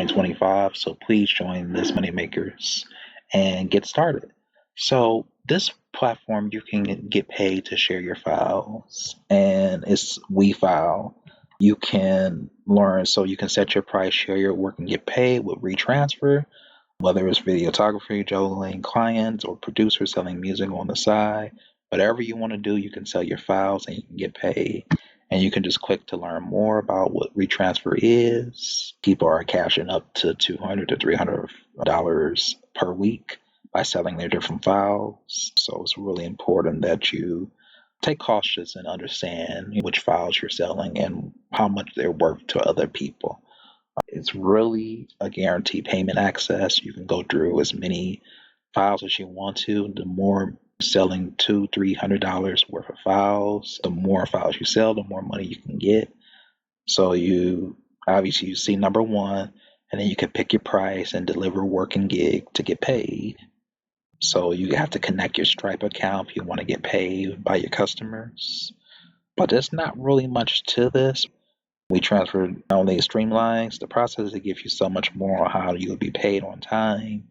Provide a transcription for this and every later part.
2025. So please join this Moneymakers and get started. So this platform, you can get paid to share your files, and it's WeFile. You can learn, so you can set your price, share your work, and get paid with WeTransfer. Whether it's videography, juggling clients, or producers selling music on the side, whatever you want to do, you can sell your files and you can get paid. And you can just click to learn more about what WeTransfer is. People are cashing up to $200 to $300 per week by selling their different files. So it's really important that you take cautious and understand which files you're selling and how much they're worth to other people. It's really a guaranteed payment access. You can go through as many files as you want to. The more selling $200-300 worth of files, the more files you sell, the more money you can get. So you obviously, you see number one, and then you can pick your price and deliver work and gig to get paid. So you have to connect your Stripe account if you want to get paid by your customers. But there's not really much to this. WeTransfer not only streamlines the process, it gives you so much more on how you'll be paid on time.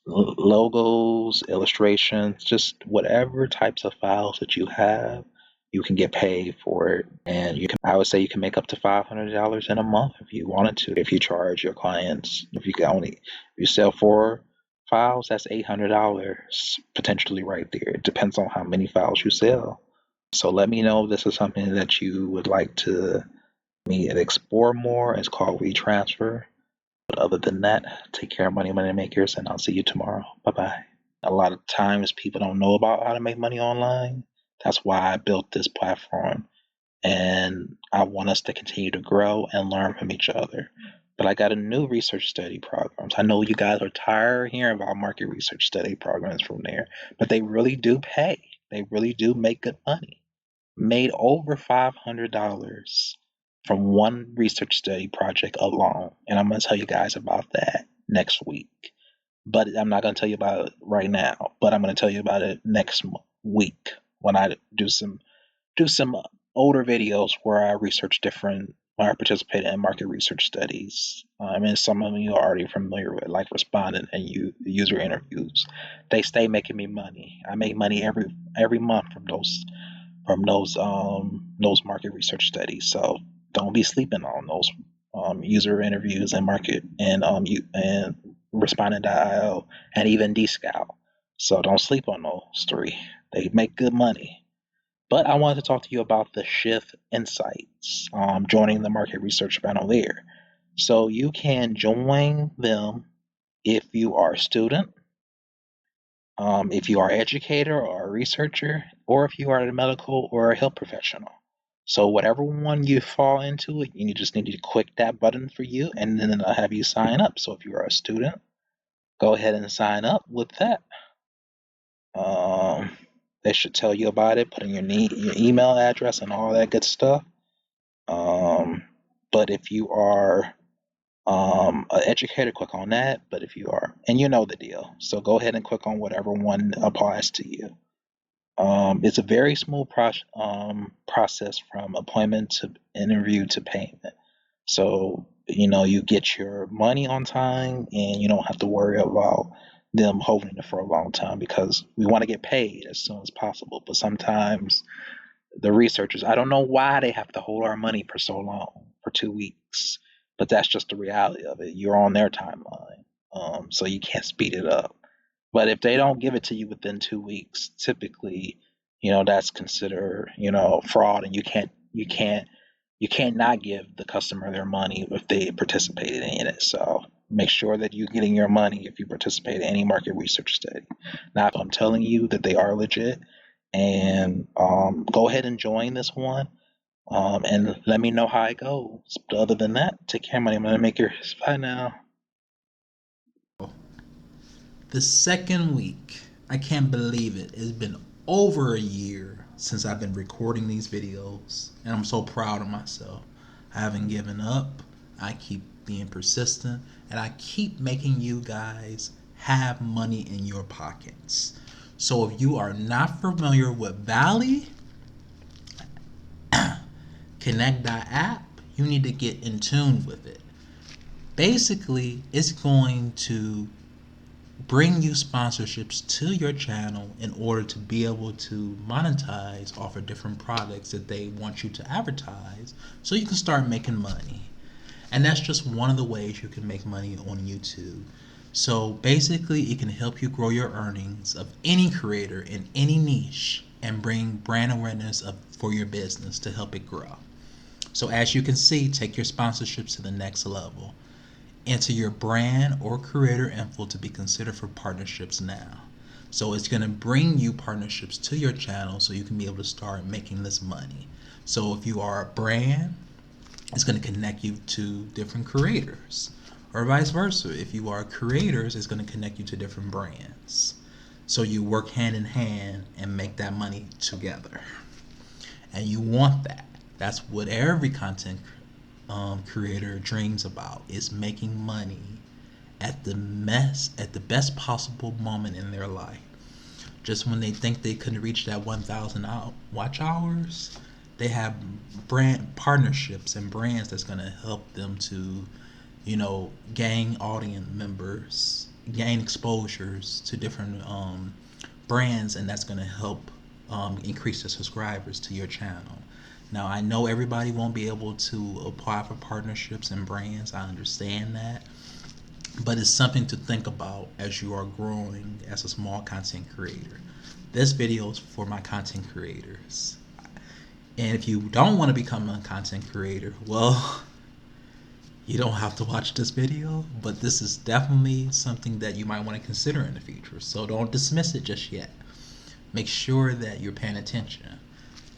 Logos, illustrations, just whatever types of files that you have, you can get paid for it. And I would say you can make up to $500 in a month if you wanted to. If you charge your clients, if you sell 4 files, that's $800 potentially right there. It depends on how many files you sell. So let me know if this is something that you would like to me and explore more. It's called WeTransfer. But other than that, take care, money makers, and I'll see you tomorrow. Bye bye. A lot of times people don't know about how to make money online. That's why I built this platform, and I want us to continue to grow and learn from each other. But I got a new research study programs. I know you guys are tired of hearing about market research study programs from there, but they really do pay. They really do make good money. Made over $500 from one research study project alone. And I'm going to tell you guys about that next week. But I'm not going to tell you about it right now, but I'm going to tell you about it next week when I do some older videos where I participate in market research studies. And some of you are already familiar with, like respondent and user interviews. They stay making me money. I make money every month from those market research studies. So don't be sleeping on those user interviews and market and respondent.io and even DScout. So don't sleep on those 3. They make good money. But I wanted to talk to you about the ShiftInsights, joining the market research panel there. So you can join them if you are a student, if you are an educator or a researcher, or if you are a medical or a health professional. So whatever one you fall into, you just need to click that button for you, and then it'll have you sign up. So if you are a student, go ahead and sign up with that. They should tell you about it, put in your email address and all that good stuff. But if you are an educator, click on that. But if you are, and you know the deal, so go ahead and click on whatever one applies to you. It's a very smooth process from appointment to interview to payment. So, you get your money on time and you don't have to worry about them holding it for a long time, because we want to get paid as soon as possible. But sometimes the researchers, I don't know why they have to hold our money for so long, for 2 weeks, but that's just the reality of it. You're on their timeline, so you can't speed it up. But if they don't give it to you within 2 weeks, typically, that's considered, fraud, and you can't not give the customer their money if they participated in it. So make sure that you're getting your money if you participate in any market research study. Now, if I'm telling you that they are legit, and go ahead and join this one, and let me know how it goes. But other than that, take care, money makers. Bye now. The second week, I can't believe it. It's been over a year since I've been recording these videos, and I'm so proud of myself. I haven't given up. I keep being persistent, and I keep making you guys have money in your pockets. So if you are not familiar with Valley Connect app, you need to get in tune with it. Basically, it's going to bring you sponsorships to your channel in order to be able to monetize off of different products that they want you to advertise so you can start making money. And that's just one of the ways you can make money on YouTube. So basically, it can help you grow your earnings of any creator in any niche and bring brand awareness for your business to help it grow. So as you can see, take your sponsorships to the next level. Enter your brand or creator info to be considered for partnerships now. So it's going to bring you partnerships to your channel so you can be able to start making this money. So if you are a brand, it's going to connect you to different creators, or vice versa. If you are creators, it's going to connect you to different brands. So you work hand in hand and make that money together. And you want that. That's what every content creator dreams about, is making money at the best possible moment in their life. Just when they think they couldn't reach that 1,000 watch hours, they have brand partnerships and brands that's going to help them to, gain audience members, gain exposures to different brands, and that's going to help increase the subscribers to your channel. Now, I know everybody won't be able to apply for partnerships and brands. I understand that. But it's something to think about as you are growing as a small content creator. This video is for my content creators. And if you don't want to become a content creator, well, you don't have to watch this video, but this is definitely something that you might want to consider in the future. So don't dismiss it just yet. Make sure that you're paying attention.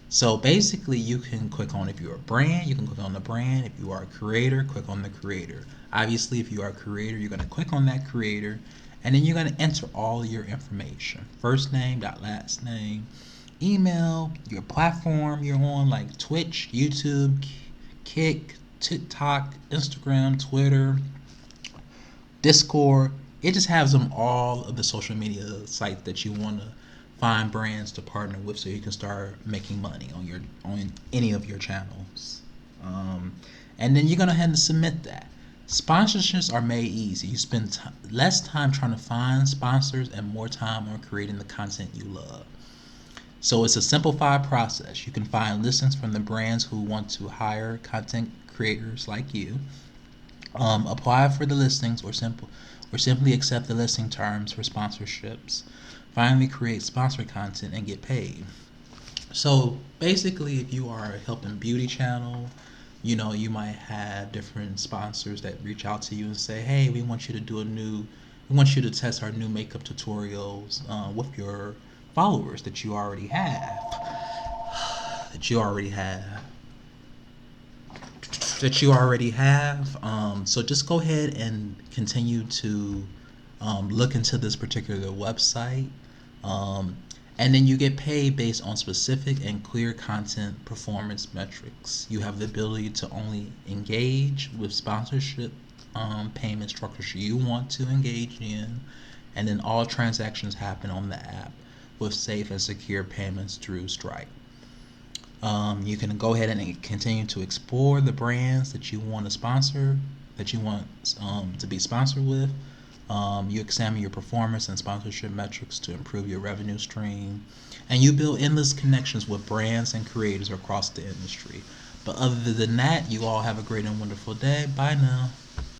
So basically, you can click on, if you're a brand, you can click on the brand. If you are a creator, click on the creator. Obviously, if you are a creator, you're going to click on that creator, and then you're going to enter all your information. First name, last name, email, your platform you're on, like Twitch, YouTube, Kick, TikTok, Instagram, Twitter, Discord. It just has them all of the social media sites that you want to find brands to partner with, so you can start making money on any of your channels. And then you're gonna have to submit that. Sponsorships are made easy. You spend less time trying to find sponsors and more time on creating the content you love. So it's a simplified process. You can find listings from the brands who want to hire content creators like you. Apply for the listings, or simply accept the listing terms for sponsorships. Finally, create sponsored content and get paid. So basically, if you are helping beauty channel, you might have different sponsors that reach out to you and say, hey, we want you to test our new makeup tutorials with your followers that you already have. So just go ahead and continue to look into this particular website. And then you get paid based on specific and clear content performance metrics. You have the ability to only engage with sponsorship payment structures you want to engage in, and then all transactions happen on the app with safe and secure payments through Stripe. You can go ahead and continue to explore the brands that you want to sponsor, that you want to be sponsored with. You examine your performance and sponsorship metrics to improve your revenue stream, and you build endless connections with brands and creators across the industry. But other than that, you all have a great and wonderful day. Bye now.